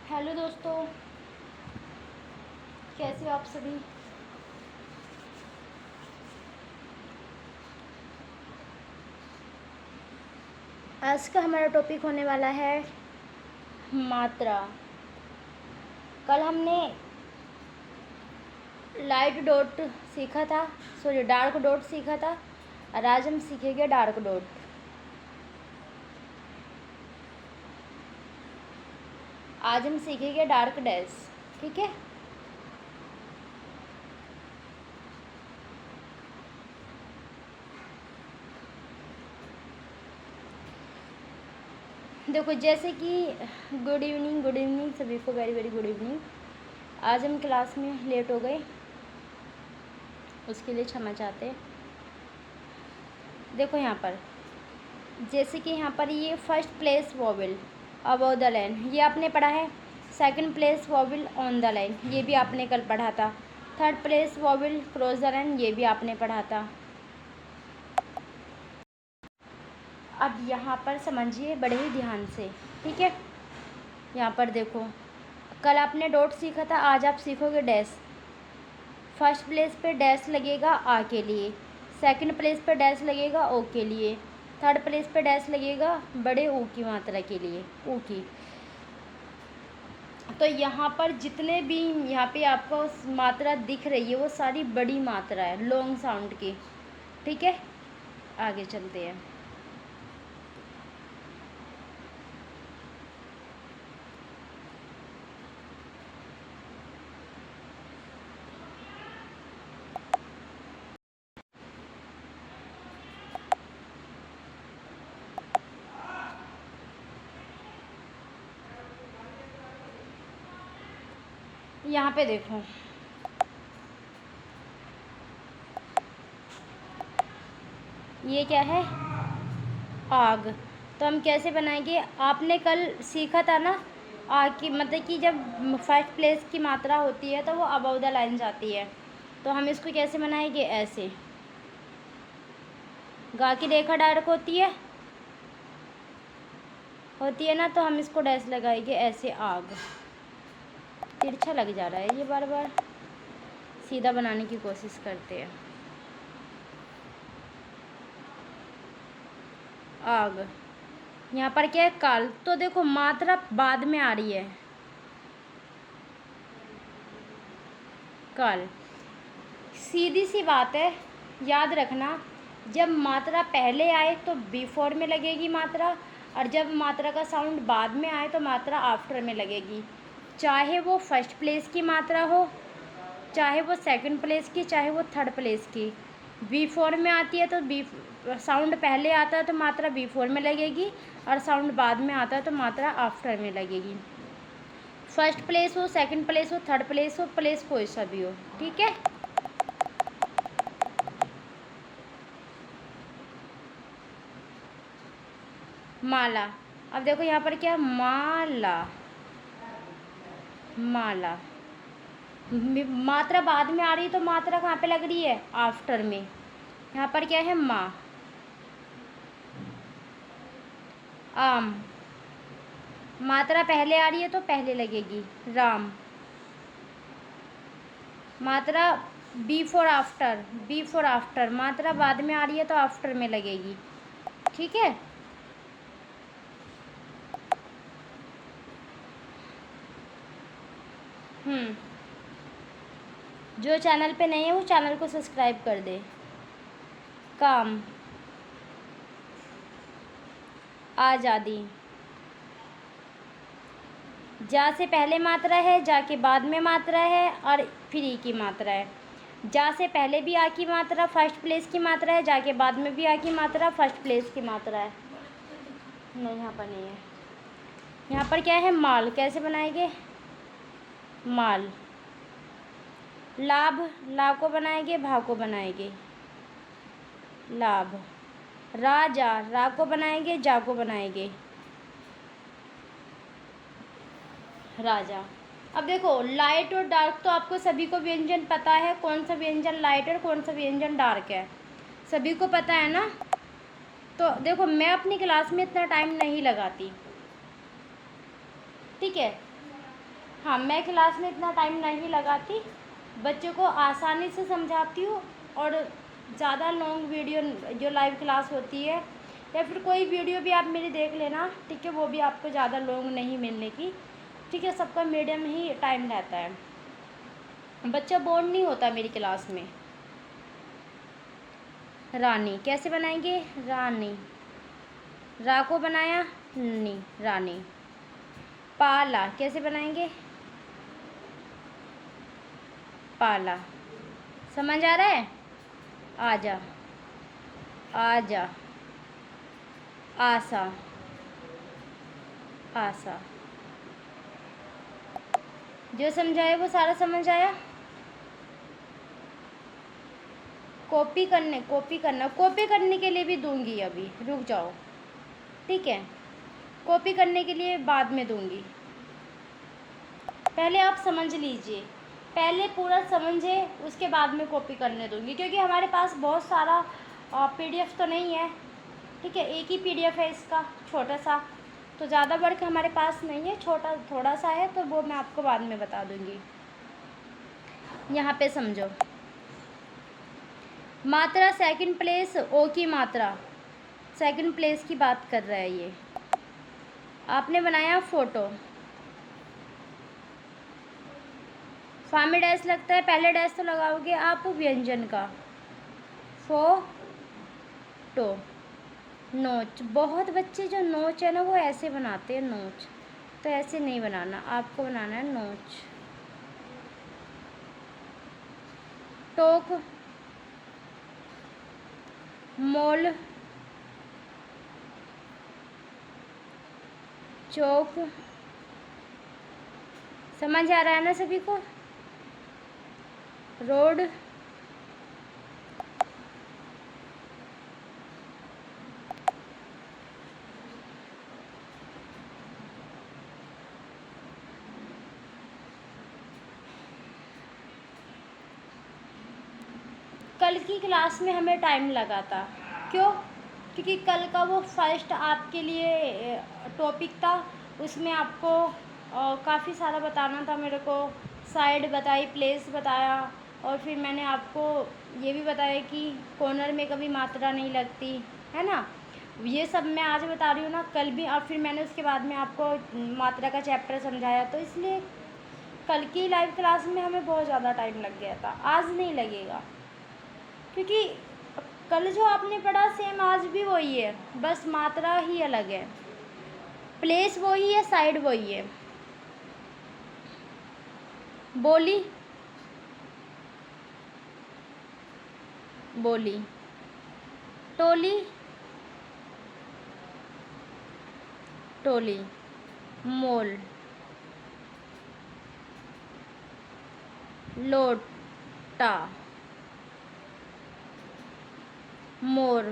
Hello दोस्तों, कैसे हो आप सभी। आज का हमारा टॉपिक होने वाला है मात्रा। कल हमने लाइट डॉट सीखा था, सॉरी डार्क डॉट सीखा था, और आज हम सीखेंगे डार्क डॉट। आज हम सीखेंगे डार्क डैश, ठीक है। देखो, जैसे कि गुड इवनिंग सभी को, वेरी वेरी गुड इवनिंग। आज हम क्लास में लेट हो गए, उसके लिए क्षमा चाहते हैं। देखो यहाँ पर, जैसे कि यहाँ पर ये first place vowel above the line, ये आपने पढ़ा है। Second place vowel on the line, ये भी आपने कल पढ़ा था। Third place vowel cross the line, ये भी आपने पढ़ा था। अब यहाँ पर समझिए बड़े ही ध्यान से, ठीक है। यहाँ पर देखो, कल आपने डॉट सीखा था, आज आप सीखोगे डैश। फर्स्ट प्लेस पे डैश लगेगा आ के लिए, सेकंड प्लेस पे डैश लगेगा ओ के लिए, थर्ड प्लेस पे डैश लगेगा बड़े ऊ की मात्रा के लिए, ऊ की। तो यहाँ पर जितने भी यहाँ पे आपको मात्रा दिख रही है वो सारी बड़ी मात्रा है, लॉन्ग साउंड की, ठीक है। आगे चलते हैं। यहाँ पे देखो, ये क्या है, आग। तो हम कैसे बनाएंगे, आपने कल सीखा था ना, आग की मतलब कि जब फर्स्ट प्लेस की मात्रा होती है तो वो अबव द लाइन जाती है। तो हम इसको कैसे बनाएंगे, ऐसे। गा की रेखा डार्क होती है ना, तो हम इसको डैश लगाएंगे ऐसे, आग। तिरछा लग जा रहा है ये, बार बार सीधा बनाने की कोशिश करते हैं। आग। यहाँ पर क्या है, काल। तो देखो मात्रा बाद में आ रही है, काल। सीधी सी बात है, याद रखना, जब मात्रा पहले आए तो बिफोर में लगेगी मात्रा, और जब मात्रा का साउंड बाद में आए तो मात्रा आफ्टर में लगेगी। चाहे वो फर्स्ट प्लेस की मात्रा हो, चाहे वो सेकंड प्लेस की, चाहे वो थर्ड प्लेस की। बी फोर में आती है तो बी साउंड पहले आता है तो मात्रा बी फोर में लगेगी, और साउंड बाद में आता है तो मात्रा आफ्टर में लगेगी। फर्स्ट प्लेस हो, सेकंड प्लेस हो, थर्ड प्लेस हो, प्लेस कोई सा भी हो, ठीक है। माला। अब देखो यहाँ पर क्या, माला, माला। मात्रा बाद में आ रही है तो मात्रा कहाँ पे लग रही है, आफ्टर में। यहाँ पर क्या है, माँ। आम। मात्रा पहले आ रही है तो पहले लगेगी, राम। मात्रा B for after, B for after, मात्रा बाद में आ रही है तो आफ्टर में लगेगी, ठीक है। जो चैनल पे नए हैं वो चैनल को सब्सक्राइब कर दे। काम। आज़ादी। जा से पहले मात्रा है, जा के बाद में मात्रा है, और फिर ई की मात्रा है। जा से पहले भी आ की मात्रा फर्स्ट प्लेस की मात्रा है, जा के बाद में भी आ की मात्रा फर्स्ट प्लेस की मात्रा है। नहीं, यहाँ पर नहीं है। यहाँ पर क्या है, माल। कैसे बनाएंगे, माल। लाभ। ला को बनाएंगे, भा को बनाएंगे, लाभ। राजा। रा को बनाएंगे, जा को बनाएंगे, राजा। अब देखो, लाइट और डार्क तो आपको सभी को व्यंजन पता है, कौन सा व्यंजन लाइट है, कौन सा व्यंजन डार्क है, सभी को पता है ना। तो देखो, मैं अपनी क्लास में इतना टाइम नहीं लगाती, ठीक है। हाँ, मैं क्लास में इतना टाइम नहीं लगाती, बच्चों को आसानी से समझाती हूँ। और ज़्यादा लॉन्ग वीडियो जो लाइव क्लास होती है या फिर कोई वीडियो भी आप मेरी देख लेना, ठीक है, वो भी आपको ज़्यादा लॉन्ग नहीं मिलने की, ठीक है, सबका मीडियम ही टाइम रहता है, बच्चा बोर नहीं होता मेरी क्लास में। रानी कैसे बनाएंगे? रानी, रा को बनाया नी, रानी। पाला कैसे बनाएंगे? पाला। समझ आ रहा है? आजा, आजा। आशा, आशा। जो समझाया वो सारा समझ आया? कॉपी करने के लिए भी दूंगी, अभी रुक जाओ, ठीक है, कॉपी करने के लिए बाद में दूंगी, पहले आप समझ लीजिए, पहले पूरा समझे उसके बाद में कॉपी करने दूंगी, क्योंकि हमारे पास बहुत सारा पीडीएफ तो नहीं है, ठीक है, एक ही पीडीएफ है इसका, छोटा सा, तो ज़्यादा वर्क हमारे पास नहीं है, छोटा थोड़ा सा है, तो वो मैं आपको बाद में बता दूंगी। यहाँ पे समझो, मात्रा सेकंड प्लेस, ओ की मात्रा सेकंड प्लेस की बात कर रहा है ये। आपने बनाया फोटो, फा में डैश लगता है, पहले डैश तो लगाओगे आप व्यंजन का, फोटो। नोच, बहुत बच्चे जो नोच है ना वो ऐसे बनाते हैं नोच, तो ऐसे नहीं बनाना, आपको बनाना है नोच। टोक, मोल, चौक। समझ आ रहा है ना सभी को? रोड, कल की क्लास में हमें टाइम लगा था, क्यों? क्योंकि कल का वो फर्स्ट आपके लिए टॉपिक था, उसमें आपको काफ़ी सारा बताना था मेरे को, साइड बताई, प्लेस बताया, और फिर मैंने आपको ये भी बताया कि कॉर्नर में कभी मात्रा नहीं लगती है ना, ये सब मैं आज बता रही हूँ ना, कल भी, और फिर मैंने उसके बाद में आपको मात्रा का चैप्टर समझाया, तो इसलिए कल की लाइव क्लास में हमें बहुत ज़्यादा टाइम लग गया था, आज नहीं लगेगा, क्योंकि कल जो आपने पढ़ा सेम आज भी वही है, बस मात्रा ही अलग है, प्लेस वही है, साइड वही है। बोली, बोली। टोली, टोली। मोल, लोटा। मोर,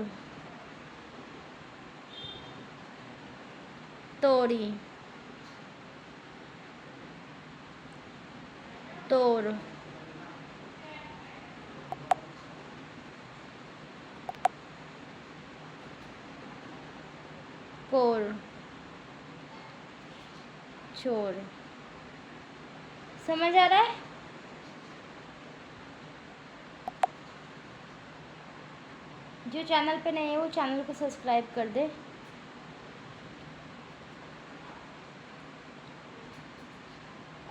तोरी, तोर। कोर, चोर। समझ आ रहा है? जो चैनल पे नए हैं वो चैनल को सब्सक्राइब कर दे।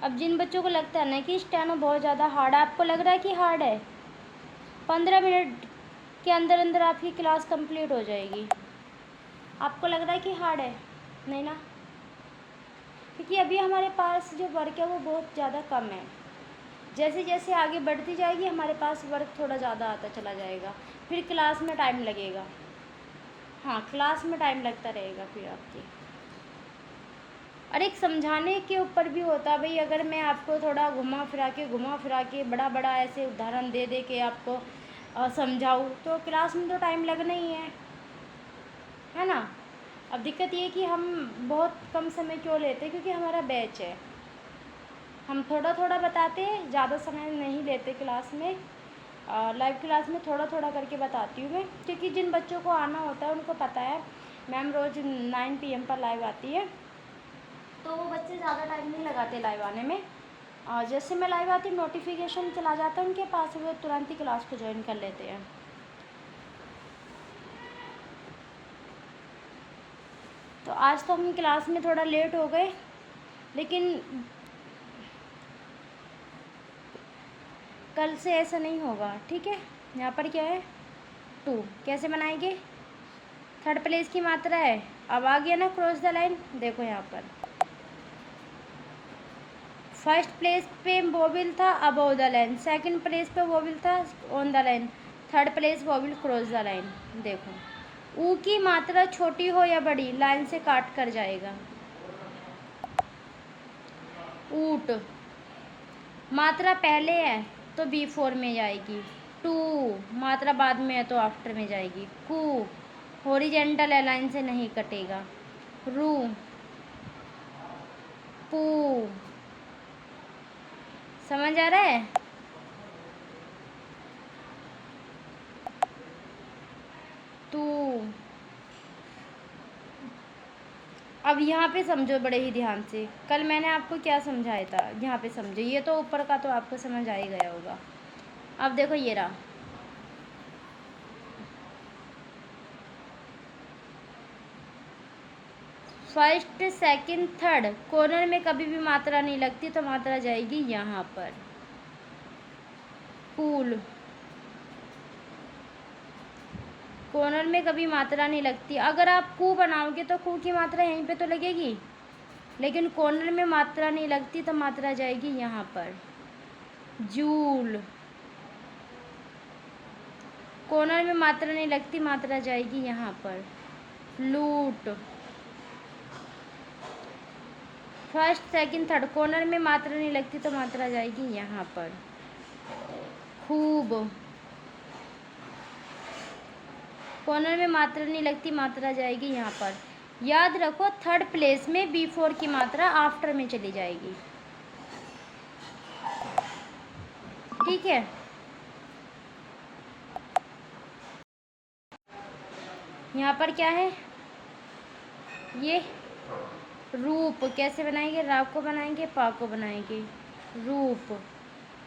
अब जिन बच्चों को लगता है ना कि स्टेनो बहुत ज़्यादा हार्ड है, आपको लग रहा है कि हार्ड है, 15 मिनट के अंदर अंदर आपकी क्लास कंप्लीट हो जाएगी, आपको लग रहा है कि हार्ड है? नहीं ना, क्योंकि अभी हमारे पास जो वर्क है वो बहुत ज़्यादा कम है, जैसे जैसे आगे बढ़ती जाएगी हमारे पास वर्क थोड़ा ज़्यादा आता चला जाएगा, फिर क्लास में टाइम लगेगा, हाँ क्लास में टाइम लगता रहेगा फिर आपकी। और एक समझाने के ऊपर भी होता है भाई, अगर मैं आपको थोड़ा घुमा फिरा के बड़ा बड़ा ऐसे उदाहरण दे दे के आपको समझाऊँ तो क्लास में तो टाइम लगना ही है ना। अब दिक्कत ये कि हम बहुत कम समय क्यों लेते हैं, क्योंकि हमारा बैच है, हम थोड़ा थोड़ा बताते हैं, ज़्यादा समय नहीं लेते क्लास में, लाइव क्लास में थोड़ा थोड़ा करके बताती हूँ मैं, क्योंकि जिन बच्चों को आना होता है उनको पता है मैम रोज़ 9 PM पर लाइव आती है, तो वो बच्चे ज़्यादा टाइम नहीं लगाते लाइव आने में, और जैसे मैं लाइव आती हूँ नोटिफिकेशन चला जाता है उनके पास, वो तुरंत ही क्लास को ज्वाइन कर लेते हैं। तो आज तो हम क्लास में थोड़ा लेट हो गए, लेकिन कल से ऐसा नहीं होगा, ठीक है। यहाँ पर क्या है, 2 कैसे बनाएंगे, थर्ड प्लेस की मात्रा है। अब आ गया ना क्रॉस द लाइन, देखो यहाँ पर फर्स्ट प्लेस पे वोवेल था above the line, second place पे वोवेल था on the line, third place vowel cross the line. देखो ऊ की मात्रा छोटी हो या बड़ी, लाइन से काट कर जाएगा। ऊट मात्रा पहले है तो बिफोर में जाएगी। टू मात्रा बाद में है तो आफ्टर में जाएगी। कू हॉरिजेंटल है, लाइन से नहीं कटेगा। रू पू, समझ आ रहा है। टू अब यहाँ पे समझो बड़े ही ध्यान से, कल मैंने आपको क्या समझाया था, यहाँ पे समझो। ये तो ऊपर का तो आपको समझ आ ही गया होगा। अब देखो ये रहा, फर्स्ट सेकंड थर्ड कॉर्नर में कभी भी मात्रा नहीं लगती, तो मात्रा जाएगी यहाँ पर। कूल कॉर्नर में कभी मात्रा नहीं लगती। अगर आप कू बनाओगे तो कू की मात्रा यहीं पे तो लगेगी, लेकिन कॉर्नर में मात्रा नहीं लगती तो मात्रा जाएगी यहाँ पर। जूल कॉर्नर में मात्रा नहीं लगती, मात्रा जाएगी यहाँ पर। लूट फर्स्ट सेकंड थर्ड कॉर्नर में मात्रा नहीं लगती तो मात्रा जाएगी यहाँ पर। खूब कॉर्नर में मात्रा नहीं लगती, मात्रा जाएगी यहाँ पर। याद रखो थर्ड प्लेस में बिफोर की मात्रा आफ्टर में चली जाएगी, ठीक है। यहाँ पर क्या है, ये रूप कैसे बनाएंगे, रा को बनाएंगे, पा को बनाएंगे। रूप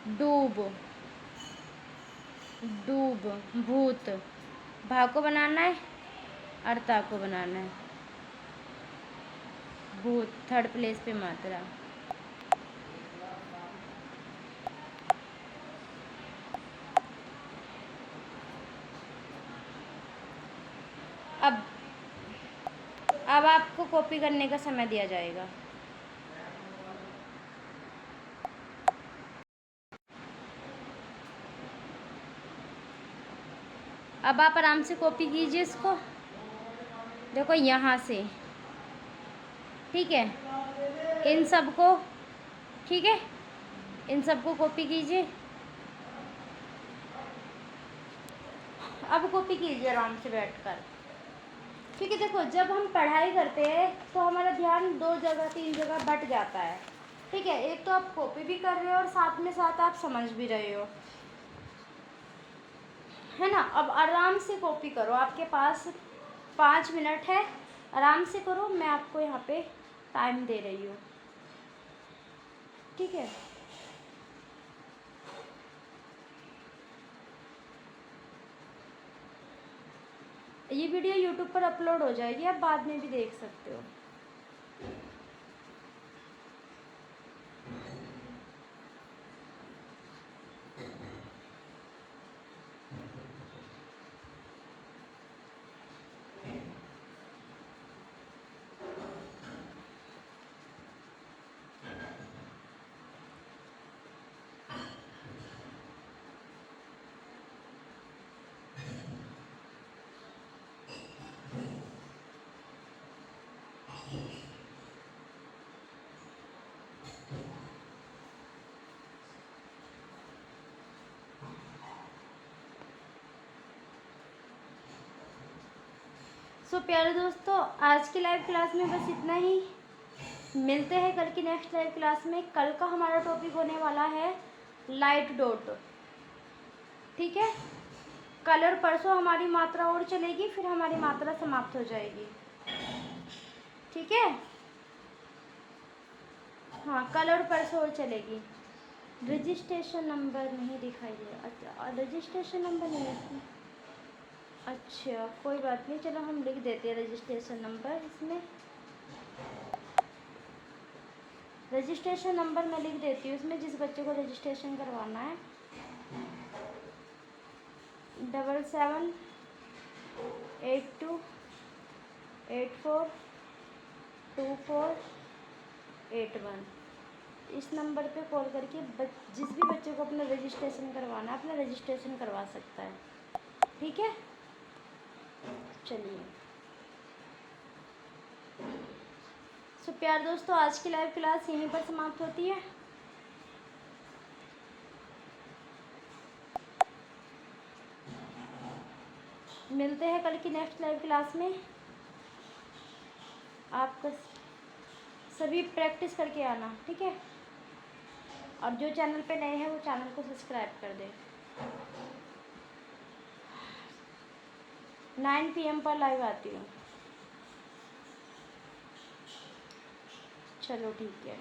डूब डूब भूत, भा को बनाना है, अर्ता को बनाना है। भूत थर्ड प्लेस पे मात्रा। अब आपको कॉपी करने का समय दिया जाएगा। अब आप आराम से कॉपी कीजिए इसको, देखो यहाँ से, ठीक है। इन सब को, ठीक है, इन सब को कॉपी कीजिए। अब कॉपी कीजिए आराम से बैठकर, क्योंकि देखो जब हम पढ़ाई करते हैं तो हमारा ध्यान 2 जगह 3 जगह बट जाता है, ठीक है। एक तो आप कॉपी भी कर रहे हो और साथ में साथ आप समझ भी रहे हो, है ना। अब आराम से कॉपी करो, आपके पास 5 मिनट है, आराम से करो। मैं आपको यहाँ पे टाइम दे रही हूँ, ठीक है। ये वीडियो यूट्यूब पर अपलोड हो जाएगी, आप बाद में भी देख सकते हो। सो प्यारे दोस्तों, आज की लाइव क्लास में बस इतना ही। मिलते हैं कल की नेक्स्ट लाइव क्लास में। कल का हमारा टॉपिक होने वाला है लाइट डॉट, ठीक है। कल और परसों हमारी मात्रा और चलेगी, फिर हमारी मात्रा समाप्त हो जाएगी, ठीक है। हाँ, कल और परसों और चलेगी। रजिस्ट्रेशन नंबर नहीं दिखाई दे रहा। अच्छा, रजिस्ट्रेशन नंबर नहीं है इसमें। अच्छा, कोई बात नहीं, चलो हम लिख देते हैं रजिस्ट्रेशन नंबर इसमें। रजिस्ट्रेशन नंबर मैं लिख देती हूँ इसमें, जिस बच्चे को रजिस्ट्रेशन करवाना है। 7782842481। इस नंबर पे कॉल करके जिस भी बच्चे को अपना रजिस्ट्रेशन करवाना है अपना रजिस्ट्रेशन करवा सकता है। ठीक है, चलिए। सो प्यार दोस्तों, आज की लाइव क्लास यहीं पर समाप्त होती है। मिलते हैं कल की नेक्स्ट लाइव क्लास में। आपका सभी प्रैक्टिस करके आना, ठीक है। और जो चैनल पे नए हैं वो चैनल को सब्सक्राइब कर दें। 9 PM पर लाइव आती हूँ। चलो ठीक है।